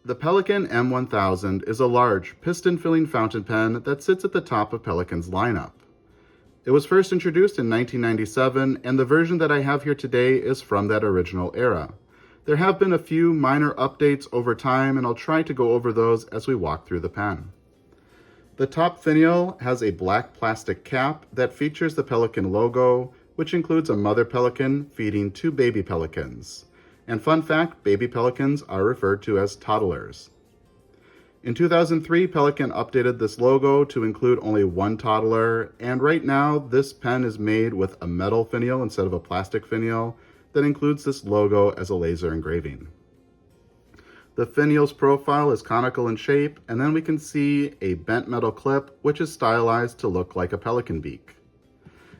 The Pelikan M1000 is a large, piston-filling fountain pen that sits at the top of Pelikan's lineup. It was first introduced in 1997, and the version that I have here today is from that original era. There have been a few minor updates over time, and I'll try to go over those as we walk through the pen. The top finial has a black plastic cap that features the Pelikan logo, which includes a mother pelican feeding two baby pelicans. And fun fact, baby pelicans are referred to as toddlers. In 2003, Pelikan updated this logo to include only one toddler, and right now this pen is made with a metal finial instead of a plastic finial that includes this logo as a laser engraving. The finial's profile is conical in shape, and then we can see a bent metal clip which is stylized to look like a pelican beak.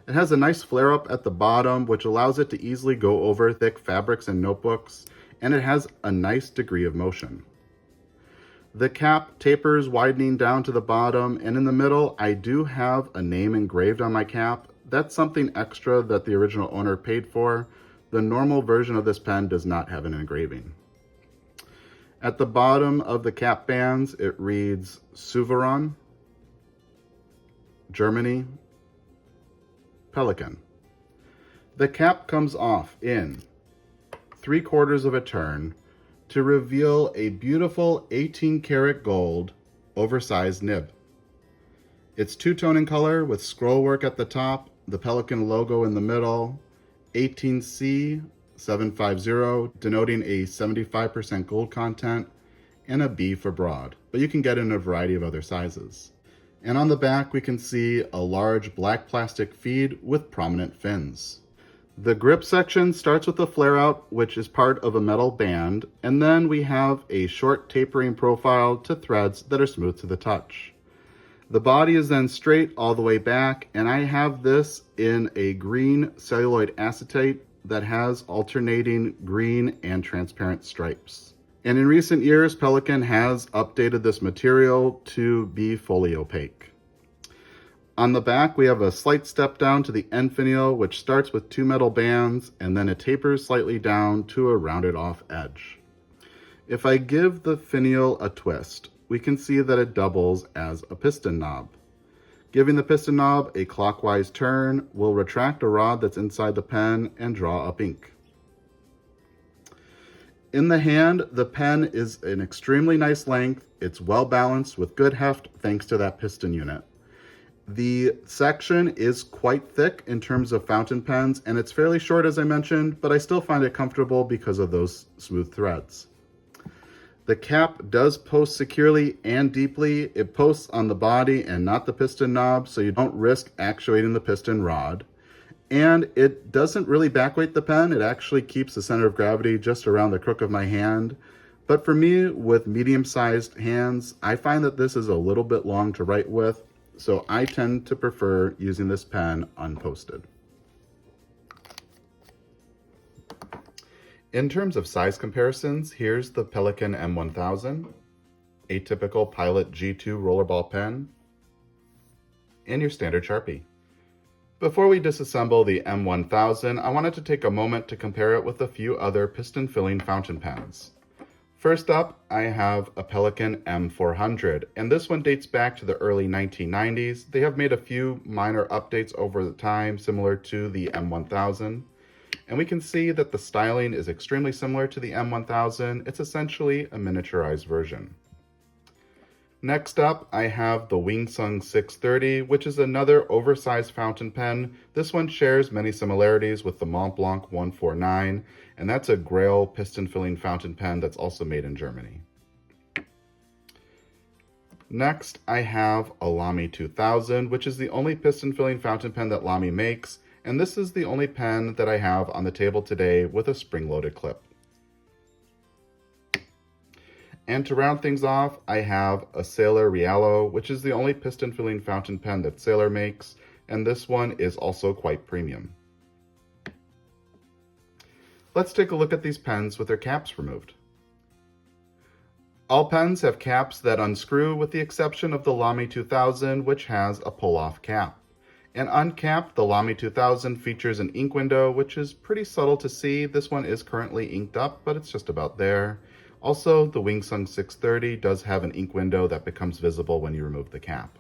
It has a nice flare-up at the bottom, which allows it to easily go over thick fabrics and notebooks, and it has a nice degree of motion. The cap tapers, widening down to the bottom, and in the middle, I do have a name engraved on my cap. That's something extra that the original owner paid for. The normal version of this pen does not have an engraving. At the bottom of the cap bands, it reads Souveron, Germany, Pelikan. The cap comes off in 3/4 of a turn to reveal a beautiful 18-karat gold oversized nib. It's two-tone in color with scroll work at the top, the Pelikan logo in the middle, 18C750 denoting a 75% gold content, and a B for broad, but you can get it in a variety of other sizes. And on the back, we can see a large black plastic feed with prominent fins. The grip section starts with a flare out, which is part of a metal band, and then we have a short tapering profile to threads that are smooth to the touch. The body is then straight all the way back, and I have this in a green celluloid acetate that has alternating green and transparent stripes. And in recent years, Pelikan has updated this material to be fully opaque. On the back, we have a slight step down to the end finial, which starts with two metal bands, and then it tapers slightly down to a rounded off edge. If I give the finial a twist, we can see that it doubles as a piston knob. Giving the piston knob a clockwise turn will retract a rod that's inside the pen and draw up ink. In the hand, the pen is an extremely nice length. It's well balanced with good heft thanks to that piston unit. The section is quite thick in terms of fountain pens, and it's fairly short as I mentioned, but I still find it comfortable because of those smooth threads. The cap does post securely and deeply. It posts on the body and not the piston knob, so you don't risk actuating the piston rod. And it doesn't really backweight the pen. It actually keeps the center of gravity just around the crook of my hand. But for me, with medium-sized hands, I find that this is a little bit long to write with, so I tend to prefer using this pen unposted. In terms of size comparisons, here's the Pelikan M1000, a typical Pilot G2 rollerball pen, and your standard Sharpie. Before we disassemble the M1000, I wanted to take a moment to compare it with a few other piston-filling fountain pens. First up, I have a Pelikan M400, and this one dates back to the early 1990s. They have made a few minor updates over the time, similar to the M1000. And we can see that the styling is extremely similar to the M1000. It's essentially a miniaturized version. Next up, I have the Wingsung 630, which is another oversized fountain pen. This one shares many similarities with the Mont Blanc 149, and that's a Grail piston-filling fountain pen that's also made in Germany. Next, I have a Lamy 2000, which is the only piston-filling fountain pen that Lamy makes, and this is the only pen that I have on the table today with a spring-loaded clip. And to round things off, I have a Sailor Riallo, which is the only piston-filling fountain pen that Sailor makes, and this one is also quite premium. Let's take a look at these pens with their caps removed. All pens have caps that unscrew with the exception of the Lamy 2000, which has a pull-off cap. And uncapped, the Lamy 2000 features an ink window, which is pretty subtle to see. This one is currently inked up, but it's just about there. Also, the Wingsung 630 does have an ink window that becomes visible when you remove the cap.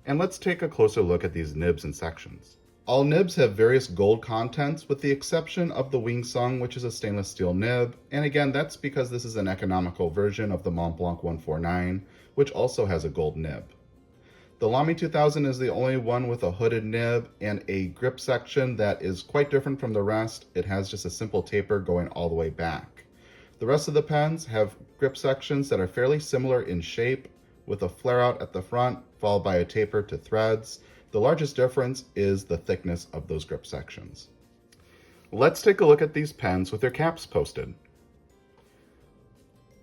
And let's take a closer look at these nibs and sections. All nibs have various gold contents with the exception of the Wingsung, which is a stainless steel nib. And again, that's because this is an economical version of the Mont Blanc 149, which also has a gold nib. The Lamy 2000 is the only one with a hooded nib and a grip section that is quite different from the rest. It has just a simple taper going all the way back. The rest of the pens have grip sections that are fairly similar in shape, with a flare out at the front, followed by a taper to threads. The largest difference is the thickness of those grip sections. Let's take a look at these pens with their caps posted.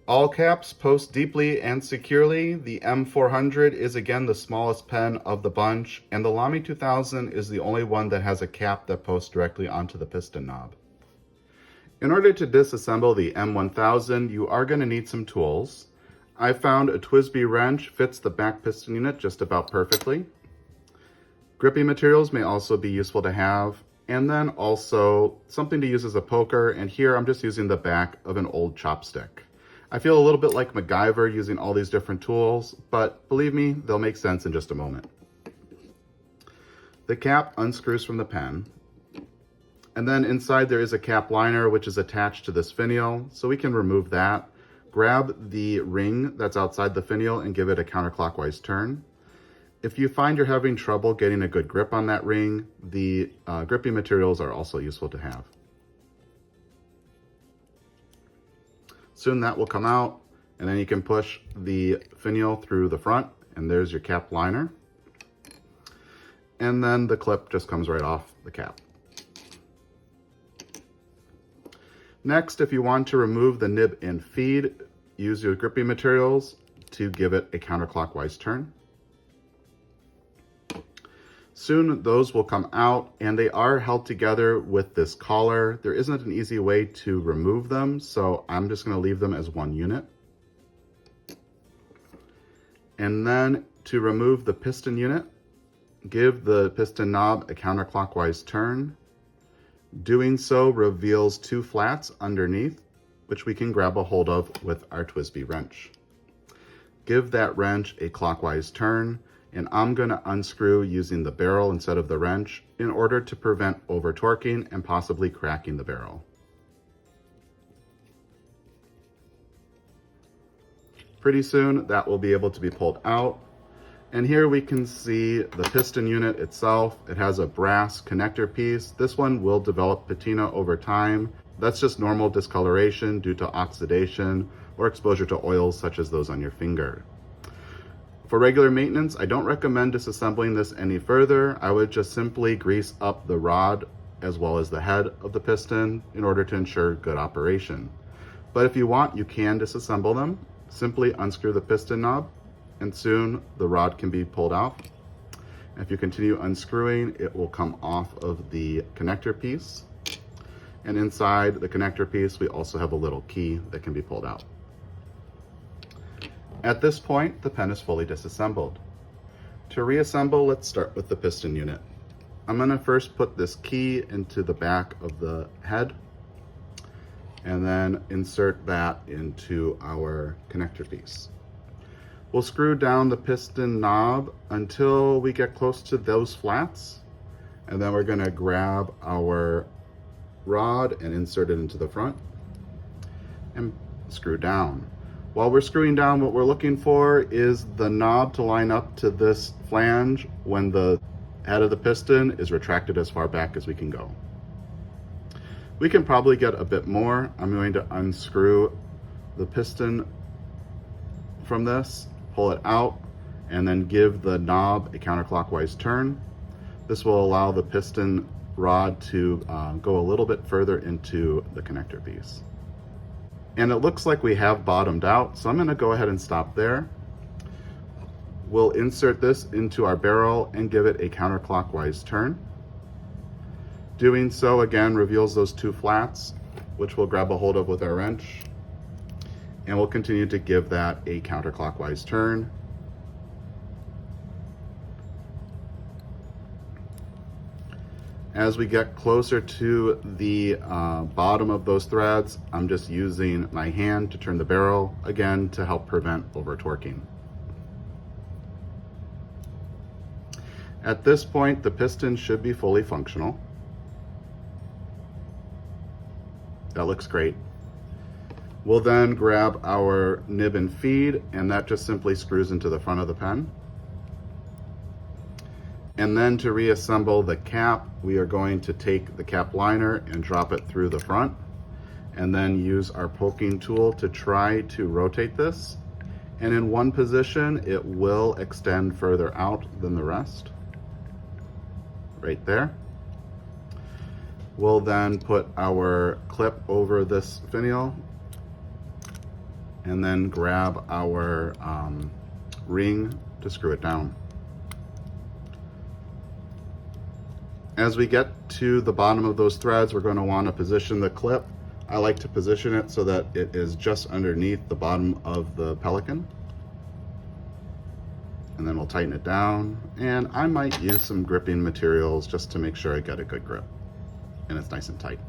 All caps post deeply and securely. The M400 is again the smallest pen of the bunch, and the Lamy 2000 is the only one that has a cap that posts directly onto the piston knob. In order to disassemble the M1000, you are going to need some tools. I found a TWSBI wrench fits the back piston unit just about perfectly. Grippy materials may also be useful to have, and then also something to use as a poker, and here I'm just using the back of an old chopstick. I feel a little bit like MacGyver using all these different tools, but believe me, they'll make sense in just a moment. The cap unscrews from the pen, and then inside there is a cap liner which is attached to this finial, so we can remove that. Grab the ring that's outside the finial and give it a counterclockwise turn. If you find you're having trouble getting a good grip on that ring, the grippy materials are also useful to have. Soon that will come out, and then you can push the finial through the front, and there's your cap liner. And then the clip just comes right off the cap. Next, if you want to remove the nib and feed, use your grippy materials to give it a counterclockwise turn. Soon those will come out, and they are held together with this collar. There isn't an easy way to remove them, so I'm just going to leave them as one unit. And then to remove the piston unit, give the piston knob a counterclockwise turn. Doing so reveals two flats underneath, which we can grab a hold of with our TWSBI wrench. Give that wrench a clockwise turn, and I'm going to unscrew using the barrel instead of the wrench in order to prevent over torquing and possibly cracking the barrel. Pretty soon that will be able to be pulled out. And here we can see the piston unit itself. It has a brass connector piece. This one will develop patina over time. That's just normal discoloration due to oxidation or exposure to oils such as those on your finger. For regular maintenance, I don't recommend disassembling this any further. I would just simply grease up the rod as well as the head of the piston in order to ensure good operation. But if you want, you can disassemble them. Simply unscrew the piston knob, and soon the rod can be pulled out. If you continue unscrewing, it will come off of the connector piece. And inside the connector piece, we also have a little key that can be pulled out. At this point, the pen is fully disassembled. To reassemble, let's start with the piston unit. I'm going to first put this key into the back of the head, and then insert that into our connector piece. We'll screw down the piston knob until we get close to those flats, and then we're going to grab our rod and insert it into the front and screw down. While we're screwing down, what we're looking for is the knob to line up to this flange when the head of the piston is retracted as far back as we can go. We can probably get a bit more. I'm going to unscrew the piston from this, pull it out, and then give the knob a counterclockwise turn. This will allow the piston rod to go a little bit further into the connector piece. And it looks like we have bottomed out, so I'm going to go ahead and stop there. We'll insert this into our barrel and give it a counterclockwise turn. Doing so again reveals those two flats, which we'll grab a hold of with our wrench, and we'll continue to give that a counterclockwise turn. As we get closer to the bottom of those threads, I'm just using my hand to turn the barrel again to help prevent over torquing. At this point, the piston should be fully functional. That looks great. We'll then grab our nib and feed, and that just simply screws into the front of the pen. And then to reassemble the cap, we are going to take the cap liner and drop it through the front, and then use our poking tool to try to rotate this. And in one position, it will extend further out than the rest. Right there. We'll then put our clip over this finial and then grab our ring to screw it down. As we get to the bottom of those threads, we're going to want to position the clip. I like to position it so that it is just underneath the bottom of the Pelikan. And then we'll tighten it down, and I might use some gripping materials just to make sure I get a good grip and it's nice and tight.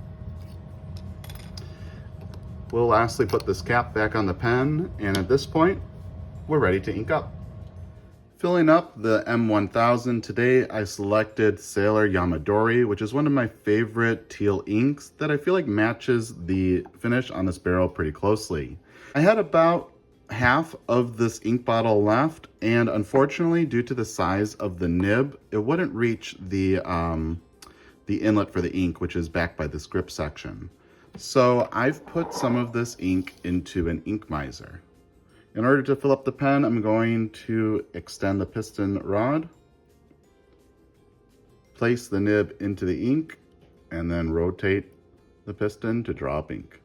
We'll lastly put this cap back on the pen, and at this point, we're ready to ink up. Filling up the M1000, today I selected Sailor Yamadori, which is one of my favorite teal inks that I feel like matches the finish on this barrel pretty closely. I had about half of this ink bottle left, and unfortunately, due to the size of the nib, it wouldn't reach the inlet for the ink, which is back by this grip section. So I've put some of this ink into an ink miser. In order to fill up the pen, I'm going to extend the piston rod, place the nib into the ink, and then rotate the piston to draw up ink.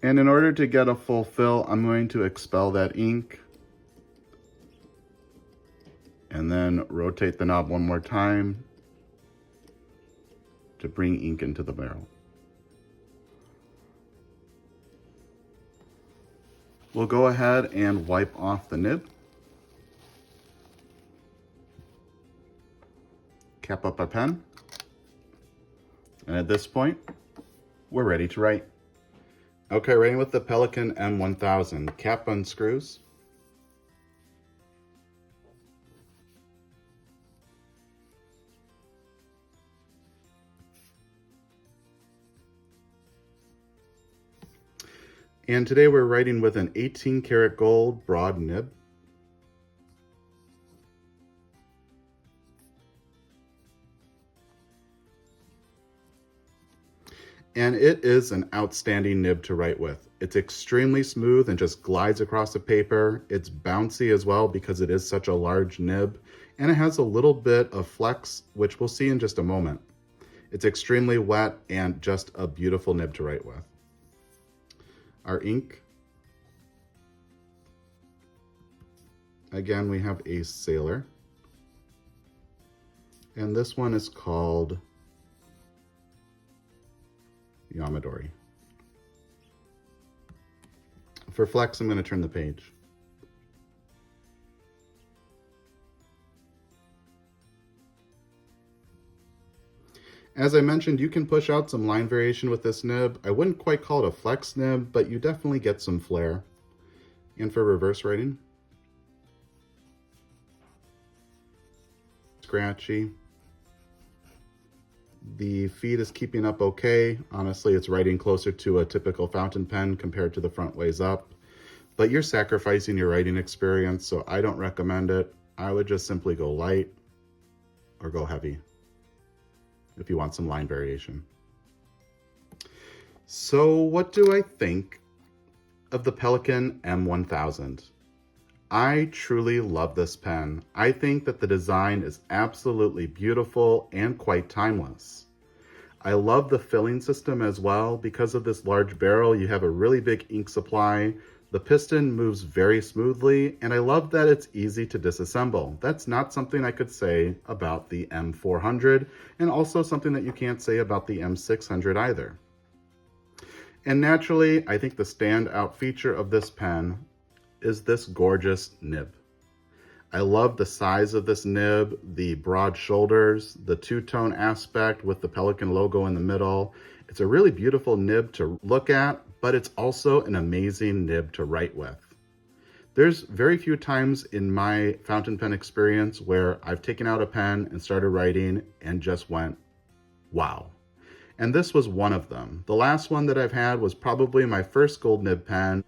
And in order to get a full fill, I'm going to expel that ink and then rotate the knob one more time to bring ink into the barrel. We'll go ahead and wipe off the nib. Cap up our pen. And at this point, we're ready to write. Okay, writing with the Pelikan M1000. Cap unscrews. And today we're writing with an 18 karat gold broad nib. And it is an outstanding nib to write with. It's extremely smooth and just glides across the paper. It's bouncy as well because it is such a large nib, and it has a little bit of flex, which we'll see in just a moment. It's extremely wet and just a beautiful nib to write with. Our ink. Again, we have a Sailor. And this one is called Yamadori. For flex, I'm going to turn the page. As I mentioned, you can push out some line variation with this nib. I wouldn't quite call it a flex nib, but you definitely get some flair. And for reverse writing, scratchy. The feed is keeping up okay. Honestly, it's writing closer to a typical fountain pen compared to the front ways up. But you're sacrificing your writing experience, so I don't recommend it. I would just simply go light or go heavy if you want some line variation. So what do I think of the Pelikan M1000? I truly love this pen. I think that the design is absolutely beautiful and quite timeless. I love the filling system as well. Because of this large barrel, you have a really big ink supply. The piston moves very smoothly, and I love that it's easy to disassemble. That's not something I could say about the M400, and also something that you can't say about the M600 either. And naturally, I think the standout feature of this pen is this gorgeous nib. I love the size of this nib, the broad shoulders, the two-tone aspect with the Pelikan logo in the middle. It's a really beautiful nib to look at, but it's also an amazing nib to write with. There's very few times in my fountain pen experience where I've taken out a pen and started writing and just went, wow. And this was one of them. The last one that I've had was probably my first gold nib pen.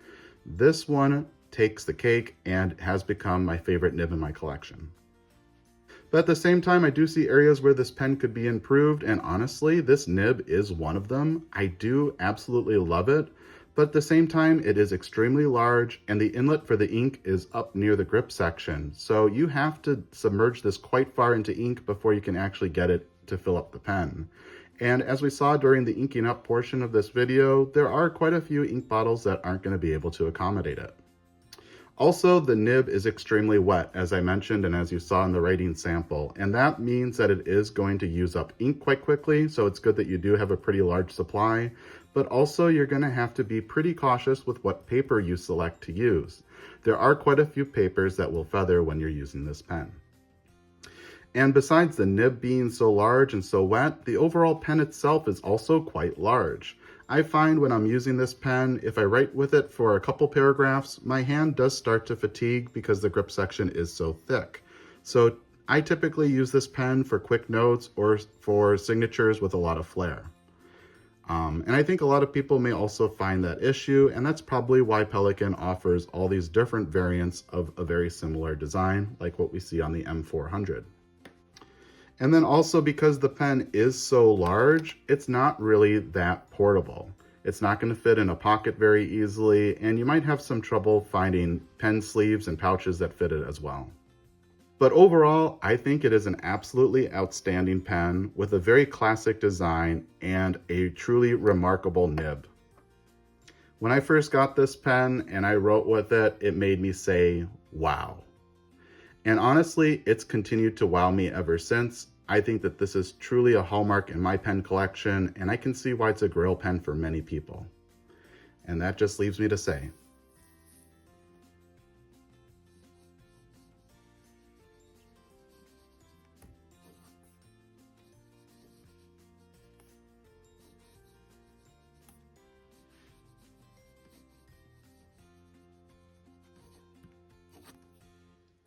This one takes the cake and has become my favorite nib in my collection. But at the same time, I do see areas where this pen could be improved, and honestly, this nib is one of them. I do absolutely love it, but at the same time, it is extremely large, and the inlet for the ink is up near the grip section. So you have to submerge this quite far into ink before you can actually get it to fill up the pen. And as we saw during the inking up portion of this video, there are quite a few ink bottles that aren't going to be able to accommodate it. Also, the nib is extremely wet, as I mentioned and as you saw in the writing sample, and that means that it is going to use up ink quite quickly, so it's good that you do have a pretty large supply, but also you're going to have to be pretty cautious with what paper you select to use. There are quite a few papers that will feather when you're using this pen. And besides the nib being so large and so wet, the overall pen itself is also quite large. I find when I'm using this pen, if I write with it for a couple paragraphs, my hand does start to fatigue because the grip section is so thick. So I typically use this pen for quick notes or for signatures with a lot of flair. And I think a lot of people may also find that issue, and that's probably why Pelikan offers all these different variants of a very similar design, like what we see on the M400. And then also because the pen is so large, it's not really that portable. It's not going to fit in a pocket very easily, and you might have some trouble finding pen sleeves and pouches that fit it as well. But overall, I think it is an absolutely outstanding pen with a very classic design and a truly remarkable nib. When I first got this pen and I wrote with it, it made me say, wow. And honestly, it's continued to wow me ever since. I think that this is truly a hallmark in my pen collection, and I can see why it's a grail pen for many people. And that just leaves me to say,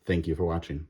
thank you for watching.